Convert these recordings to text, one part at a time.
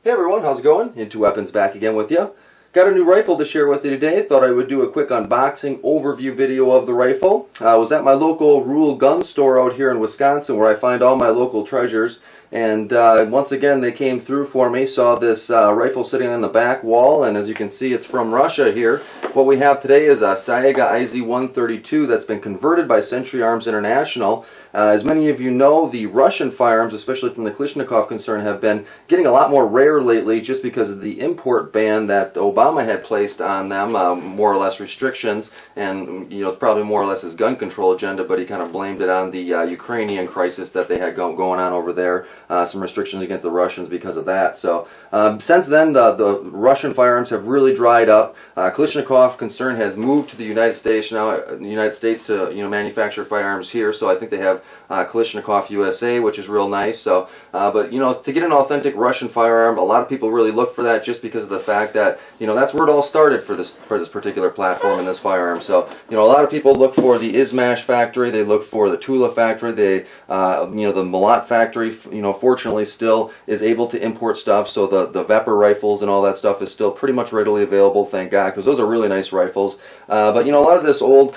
Hey everyone, how's it going? IntoWeapons back again with you. Got a new rifle to share with you today. Thought I would do a quick unboxing overview video of the rifle. I was at my local rural gun store out here in Wisconsin where I find all my local treasures. And once again they came through for me. Saw this rifle sitting on the back wall, and as you can see it's from Russia here. What we have today is a Saiga IZ-132 that's been converted by Century Arms International. As many of you know, the Russian firearms, especially from the Kalashnikov concern, have been getting a lot more rare lately just because of the import ban that Obama had placed on them, more or less restrictions, and it's probably more or less his gun control agenda, but he kind of blamed it on the Ukrainian crisis that they had going on over there. Some restrictions against the Russians because of that. So since then the Russian firearms have really dried up. Kalashnikov concern has moved to the United States now, to manufacture firearms here. So I think they have Kalashnikov USA, which is real nice. So but to get an authentic Russian firearm, a lot of people really look for that just because of the fact that that's where it all started for this particular platform and this firearm. So a lot of people look for the Izhmash factory, they look for the Tula factory, the Malat factory, fortunately still is able to import stuff, so the Vepr rifles and all that stuff is still pretty much readily available, thank God, because those are really nice rifles. But a lot of this old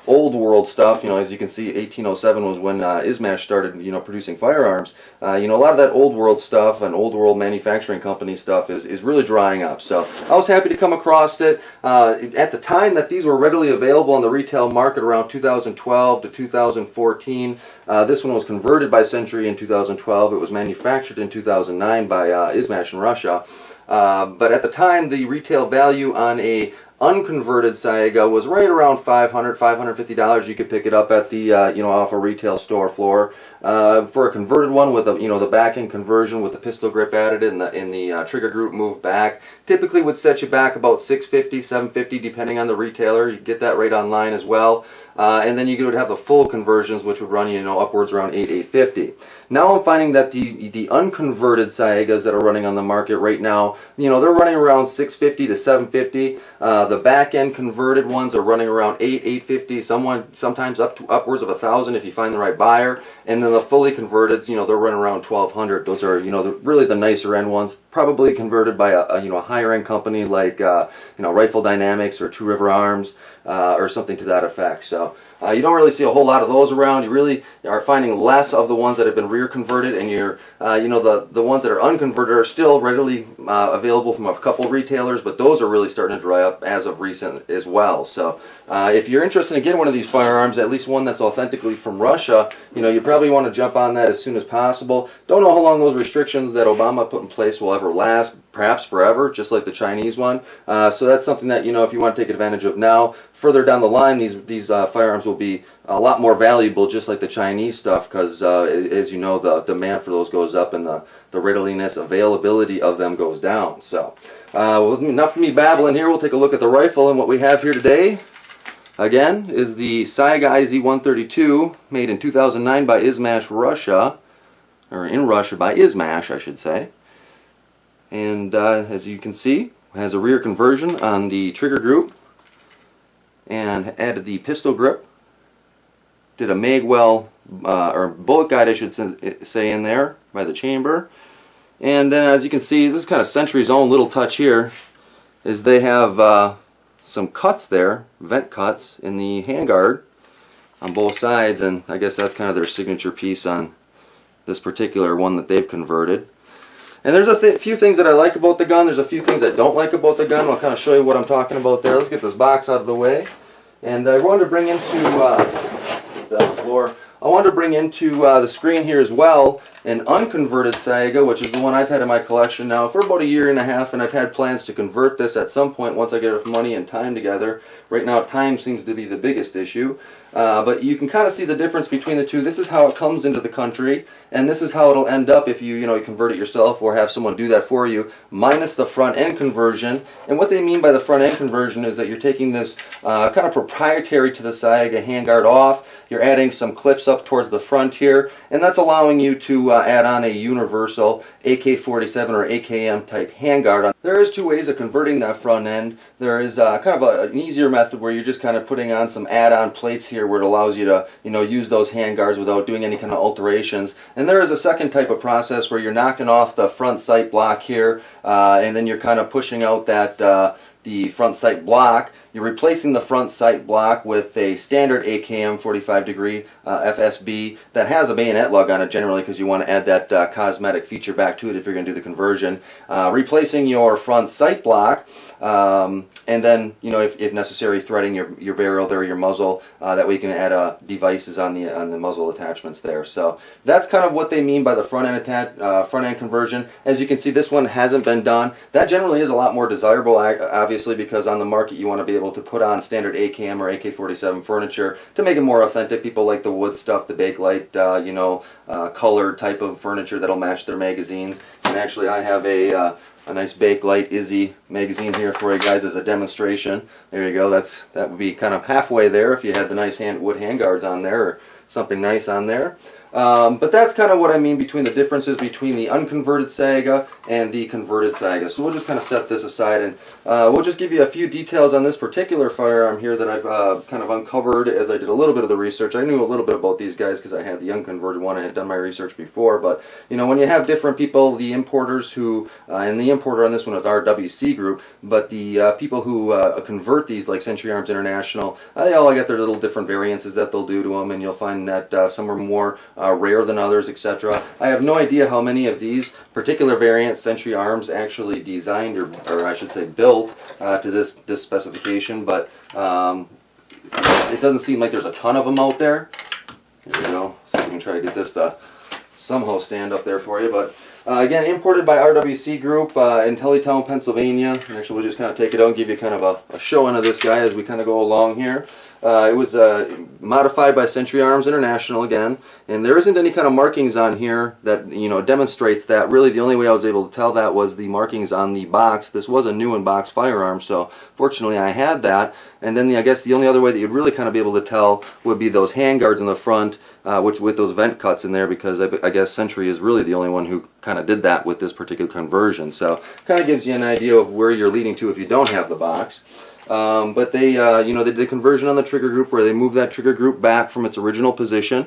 old world stuff, as you can see, 1807 was when Izhmash started producing firearms. A lot of that old world stuff and old world manufacturing company stuff is really drying up. So I was happy to come across it. At the time that these were readily available on the retail market, around 2012 to 2014, this one was converted by Century in 2012. It was manufactured in 2009 by Izhmash in Russia. But at the time, the retail value on a unconverted Saiga was right around $500, $550. You could pick it up at the off a retail store floor. For a converted one with the back end conversion with the pistol grip added and the trigger group moved back, typically would set you back about $650, $750 depending on the retailer. You get that right online as well. And then you would have the full conversions, which would run upwards around $850. Now I'm finding that the unconverted Saigas that are running on the market right now, they're running around $650 to $750. The back end converted ones are running around $850, sometimes upwards of $1,000 if you find the right buyer. And then the fully converted, they're running around $1,200. Those are really the nicer end ones, probably converted by a higher end company like Rifle Dynamics or Two River Arms or something to that effect. So you don't really see a whole lot of those around. You really are finding less of the ones that have been rear converted, and the ones that are unconverted are still readily available from a couple retailers, but those are really starting to dry up as of recent as well. So if you're interested in getting one of these firearms, at least one that's authentically from Russia, you probably want to jump on that as soon as possible. Don't know how long those restrictions that Obama put in place will ever last, perhaps forever, just like the Chinese one. So that's something that if you want to take advantage of now. Further down the line, these firearms will be a lot more valuable, just like the Chinese stuff, because as you know, the demand for those goes up and the readiliness, availability of them goes down. So enough of me babbling here. We'll take a look at the rifle, and what we have here today, again, is the Saiga IZ-132, made in 2009 by Izhmash, Russia, or in Russia by Izhmash, I should say. And as you can see, it has a rear conversion on the trigger group, and added the pistol grip. Did a magwell or bullet guide, I should say, in there by the chamber. And then, as you can see, this is kind of Century's own little touch here, is they have some cuts there, vent cuts in the handguard on both sides, and I guess that's kind of their signature piece on this particular one that they've converted. And there's a few things that I like about the gun. There's a few things I don't like about the gun. I'll kind of show you what I'm talking about there. Let's get this box out of the way. And I wanted to bring into the floor. I wanted to bring into the screen here as well an unconverted Saiga, which is the one I've had in my collection now for about 1.5 years, and I've had plans to convert this at some point once I get enough money and time together. Right now, time seems to be the biggest issue. But you can kind of see the difference between the two. This is how it comes into the country, and this is how it'll end up if you convert it yourself or have someone do that for you, minus the front end conversion. And what they mean by the front end conversion is that you're taking this kind of proprietary to the Saiga handguard off. You're adding some clips up towards the front here, and that's allowing you to add on a universal AK-47 or AKM type handguard. There is two ways of converting that front end. There is kind of an easier method where you're just kind of putting on some add-on plates here here where it allows you to, use those hand guards without doing any kind of alterations. And there is a second type of process where you're knocking off the front sight block here, and then you're kind of pushing out that the front sight block. You're replacing the front sight block with a standard AKM 45 degree FSB that has a bayonet lug on it generally, because you want to add that cosmetic feature back to it if you're going to do the conversion. Replacing your front sight block, and then, if necessary, threading your barrel there, your muzzle. That way you can add devices on the muzzle attachments there. So that's kind of what they mean by the front end conversion. As you can see, this one hasn't been done. That generally is a lot more desirable, obviously, because on the market you want to be able to put on standard AKM or AK-47 furniture to make it more authentic. People like the wood stuff, the Bakelite, colored type of furniture that'll match their magazines. And actually, I have a nice Bakelite Izzy magazine here for you guys as a demonstration. There you go. That would be kind of halfway there if you had the nice wood handguards on there, or something nice on there. But that's kind of what I mean between the differences between the unconverted Saiga and the converted Saiga. So we'll just kind of set this aside, and we'll just give you a few details on this particular firearm here that I've kind of uncovered as I did a little bit of the research. I knew a little bit about these guys because I had the unconverted one. I had done my research before, but when you have different people, the importers who, and the importer on this one is RWC Group, but the people who convert these, like Century Arms International, they all get their little different variances that they'll do to them, and you'll find that some are more rare than others, etc. I have no idea how many of these particular variants Century Arms actually designed, or I should say built, to this specification, but it doesn't seem like there's a ton of them out there. Here we go. See if we can try to get this to somehow stand up there for you. But again, imported by RWC Group in Tullytown, Pennsylvania. And actually, we'll just kind of take it out and give you kind of a showing of this guy as we kind of go along here. It was modified by Century Arms International again, and there isn't any kind of markings on here that demonstrates that. Really, the only way I was able to tell that was the markings on the box. This was a new in-box firearm, so fortunately I had that. And then I guess the only other way that you'd really kind of be able to tell would be those handguards in the front, which with those vent cuts in there, because I guess Century is really the only one who kind of did that with this particular conversion. So kind of gives you an idea of where you're leading to if you don't have the box. But they, they did the conversion on the trigger group where they moved that trigger group back from its original position,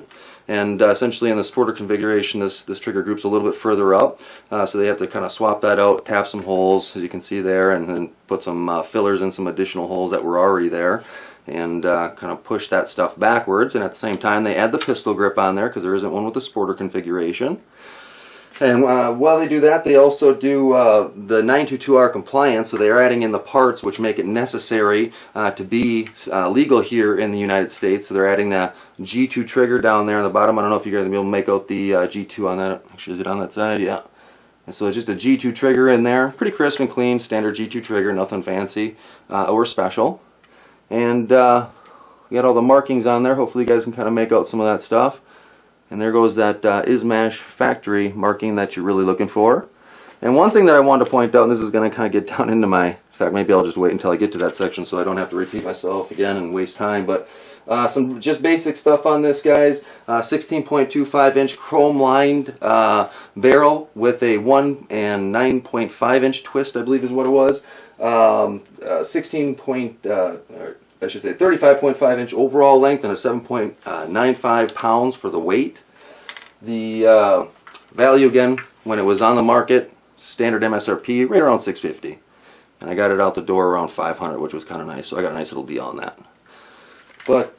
and essentially in the sporter configuration, this trigger group's a little bit further up, so they have to kind of swap that out, tap some holes, as you can see there, and then put some fillers in some additional holes that were already there, and kind of push that stuff backwards. And at the same time, they add the pistol grip on there because there isn't one with the sporter configuration. And while they do that, they also do the 922R compliance, so they are adding in the parts which make it necessary to be legal here in the United States. So they're adding that G2 trigger down there on the bottom. I don't know if you guys are going to be able to make out the G2 on that. Actually, is it on that side? Yeah. And so it's just a G2 trigger in there. Pretty crisp and clean, standard G2 trigger, nothing fancy or special. And we got all the markings on there. Hopefully you guys can kind of make out some of that stuff. And there goes that Izhmash factory marking that you're really looking for. And one thing that I wanted to point out, and this is going to kind of get down into my, in fact, maybe I'll just wait until I get to that section so I don't have to repeat myself again and waste time, but some just basic stuff on this, guys. 16.25-inch chrome-lined barrel with a 1 and 9.5-inch twist, I believe is what it was. 35.5-inch overall length and a 7.95 pounds for the weight. The value, again, when it was on the market, standard MSRP, right around $650. And I got it out the door around $500, which was kind of nice, so I got a nice little deal on that. But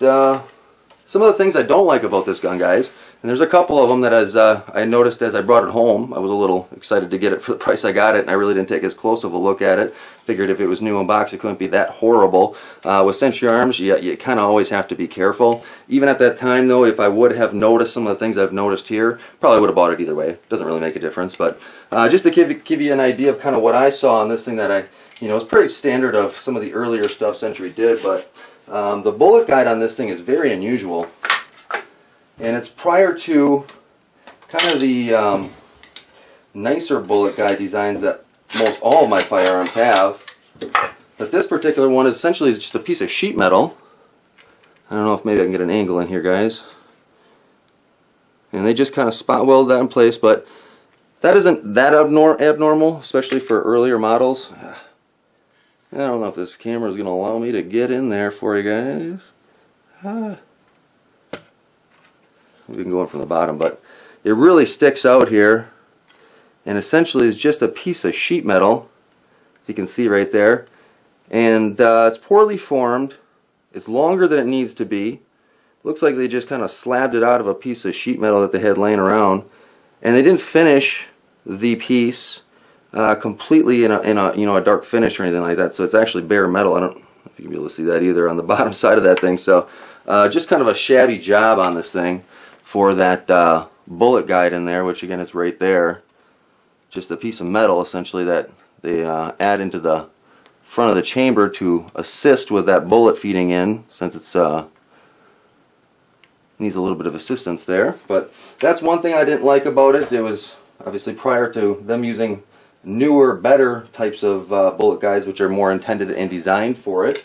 some of the things I don't like about this gun, guys, and there's a couple of them that as I noticed as I brought it home, I was a little excited to get it for the price I got it, and I really didn't take as close of a look at it. Figured if it was new in box, it couldn't be that horrible. With Century Arms, you kind of always have to be careful. Even at that time, though, if I would have noticed some of the things I've noticed here, probably would have bought it either way. Doesn't really make a difference. But just to give you an idea of kind of what I saw on this thing that it's pretty standard of some of the earlier stuff Century did, but the bullet guide on this thing is very unusual. And it's prior to kind of the nicer bullet guide designs that most all of my firearms have. But this particular one essentially is just a piece of sheet metal. I don't know if maybe I can get an angle in here, guys. And they just kind of spot weld that in place, but that isn't that abnormal, especially for earlier models. I don't know if this camera is going to allow me to get in there for you guys. we can go in from the bottom, but it really sticks out here, and essentially is just a piece of sheet metal. You can see right there, and it's poorly formed. It's longer than it needs to be. Looks like they just kind of slabbed it out of a piece of sheet metal that they had laying around, and they didn't finish the piece completely in a dark finish or anything like that. So it's actually bare metal. I don't know if you can be able to see that either on the bottom side of that thing. So just kind of a shabby job on this thing for that bullet guide in there, which again is right there. Just a piece of metal essentially that they add into the front of the chamber to assist with that bullet feeding in, since it's needs a little bit of assistance there. But that's one thing I didn't like about it. It was obviously prior to them using newer, better types of bullet guides, which are more intended and designed for it.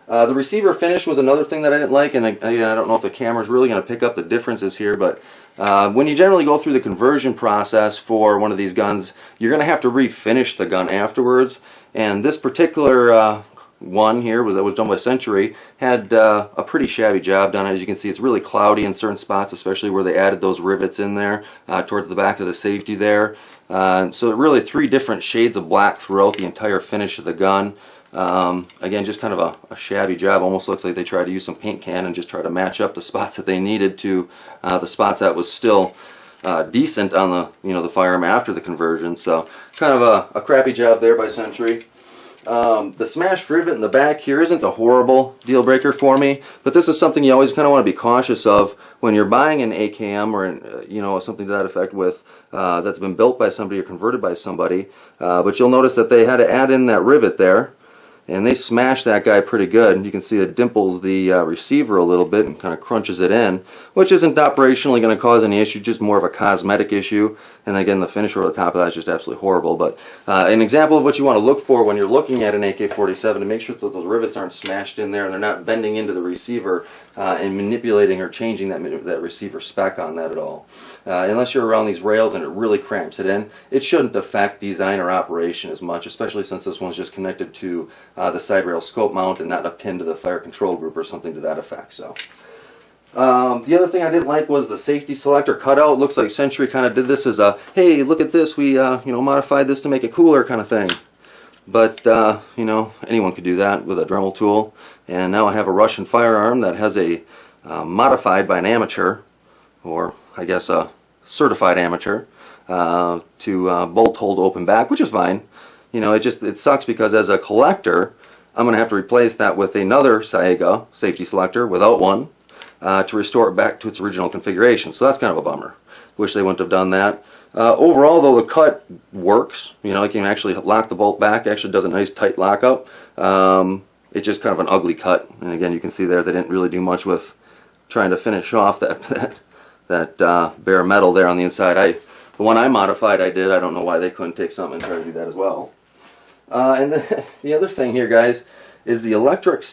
The receiver finish was another thing that I didn't like, and again, I don't know if the camera's really going to pick up the differences here, but when you generally go through the conversion process for one of these guns, you're going to have to refinish the gun afterwards. And this particular one here that was done by Century had a pretty shabby job done. As you can see, it's really cloudy in certain spots, especially where they added those rivets in there towards the back of the safety there. So really 3 different shades of black throughout the entire finish of the gun. Again, just kind of a shabby job. Almost looks like they tried to use some paint can and just try to match up the spots that they needed to the spots that was still decent on the firearm after the conversion. So kind of a crappy job there by Century. The smashed rivet in the back here isn't a horrible deal breaker for me, but this is something you always kind of want to be cautious of when you're buying an AKM or something to that effect with that's been built by somebody or converted by somebody. But you'll notice that they had to add in that rivet there, and they smashed that guy pretty good. You can see it dimples the receiver a little bit and kind of crunches it in, which isn't operationally going to cause any issue, just more of a cosmetic issue. And again, the finish over the top of that is just absolutely horrible. But an example of what you want to look for when you're looking at an AK-47 to make sure that those rivets aren't smashed in there and they're not bending into the receiver and manipulating or changing that receiver spec on that at all. Unless you're around these rails and it really cramps it in, it shouldn't affect design or operation as much, especially since this one's just connected to the side rail scope mount and not pinned to the fire control group or something to that effect. So the other thing I didn't like was the safety selector cutout. Looks like Century kind of did this as a, hey, look at this, we modified this to make it cooler kind of thing. But anyone could do that with a Dremel tool. And now I have a Russian firearm that has a modified by an amateur, or I guess a certified amateur, to bolt hold open back, which is fine. It sucks because as a collector, I'm going to have to replace that with another Saiga safety selector without one to restore it back to its original configuration. So that's kind of a bummer. Wish they wouldn't have done that. Overall, though, the cut works. You can actually lock the bolt back. It actually does a nice tight lockup. It's just kind of an ugly cut. And again, you can see there they didn't really do much with trying to finish off that bare metal there on the inside. The one I modified, I did. I don't know why they couldn't take something and try to do that as well. And the other thing here, guys, is the electric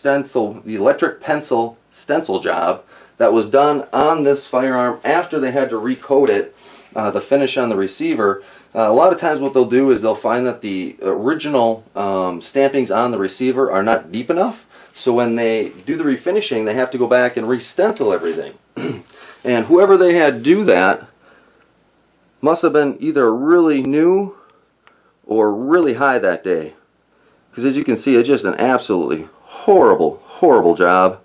pencil stencil job that was done on this firearm after they had to recoat it, the finish on the receiver. A lot of times what they'll do is they'll find that the original stampings on the receiver are not deep enough, so when they do the refinishing they have to go back and re-stencil everything. And whoever they had do that must have been either really new or really high that day, because as you can see, it's just an absolutely horrible job.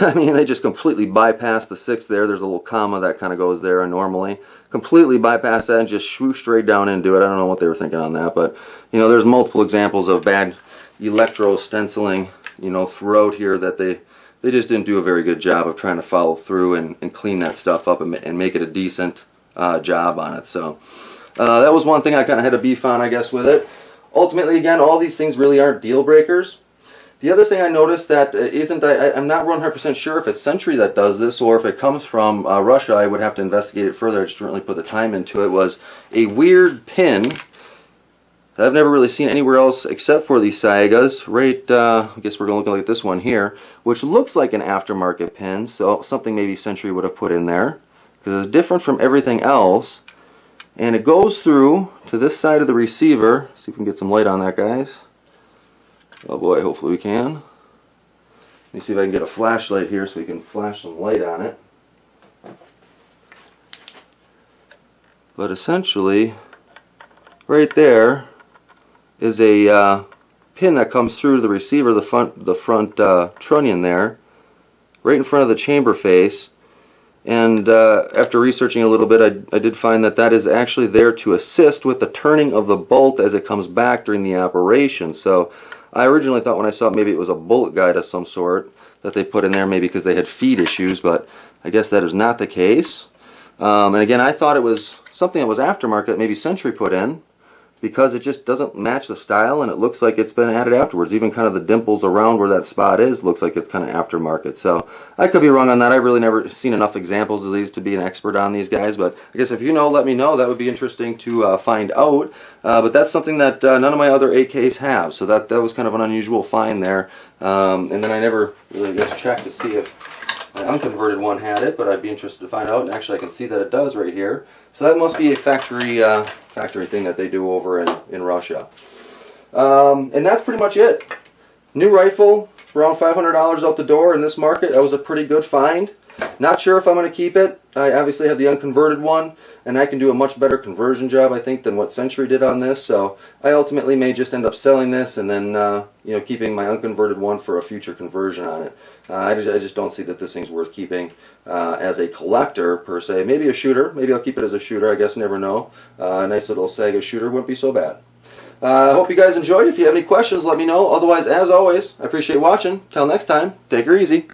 I mean, they just completely bypassed the 6 there. There's a little comma that kind of goes there normally. Completely bypassed that and just swooshed straight down into it. I don't know what they were thinking on that, but there's multiple examples of bad electro stenciling throughout here that they just didn't do a very good job of trying to follow through and clean that stuff up and make it a decent job on it. So that was one thing I kind of had a beef on, I guess, with it. Ultimately, again, all these things really aren't deal breakers. The other thing I noticed that I'm not 100% sure if it's Century that does this or if it comes from Russia. I would have to investigate it further. I just didn't really put the time into it. Was a weird pin that I've never really seen anywhere else except for these Saigas. Right, I guess we're going to look at this one here, which looks like an aftermarket pin. So something maybe Century would have put in there because it's different from everything else. And it goes through to this side of the receiver. See if we can get some light on that, guys. Oh boy, hopefully we can. Let me see if I can get a flashlight here so we can flash some light on it. but essentially right there is a pin that comes through the receiver, the front trunnion there, right in front of the chamber face. And after researching a little bit, I did find that that is actually there to assist with the turning of the bolt as it comes back during the operation. So I originally thought when I saw it maybe it was a bullet guide of some sort that they put in there, maybe because they had feed issues, but I guess that is not the case. And again, I thought it was something that was aftermarket that maybe Century put in, because it just doesn't match the style and it looks like it's been added afterwards. Even kind of the dimples around where that spot is looks like it's kind of aftermarket. So I could be wrong on that. I've really never seen enough examples of these to be an expert on these guys, but I guess if you know, let me know. That would be interesting to find out. But that's something that none of my other AKs have, so that was kind of an unusual find there. And then I never really just checked to see if my unconverted one had it, but I'd be interested to find out. And actually I can see that it does right here. So that must be a factory thing that they do over in Russia. And that's pretty much it. New rifle, around $500 out the door in this market. That was a pretty good find. Not sure if I'm going to keep it. I obviously have the unconverted one, and I can do a much better conversion job, I think, than what Century did on this. So I ultimately may just end up selling this and then keeping my unconverted one for a future conversion on it. I just don't see that this thing's worth keeping as a collector per se. Maybe a shooter. Maybe I'll keep it as a shooter. I guess, never know. A nice little Saiga shooter wouldn't be so bad. I hope you guys enjoyed. If you have any questions, let me know. Otherwise, as always, I appreciate watching. Till next time, take her easy.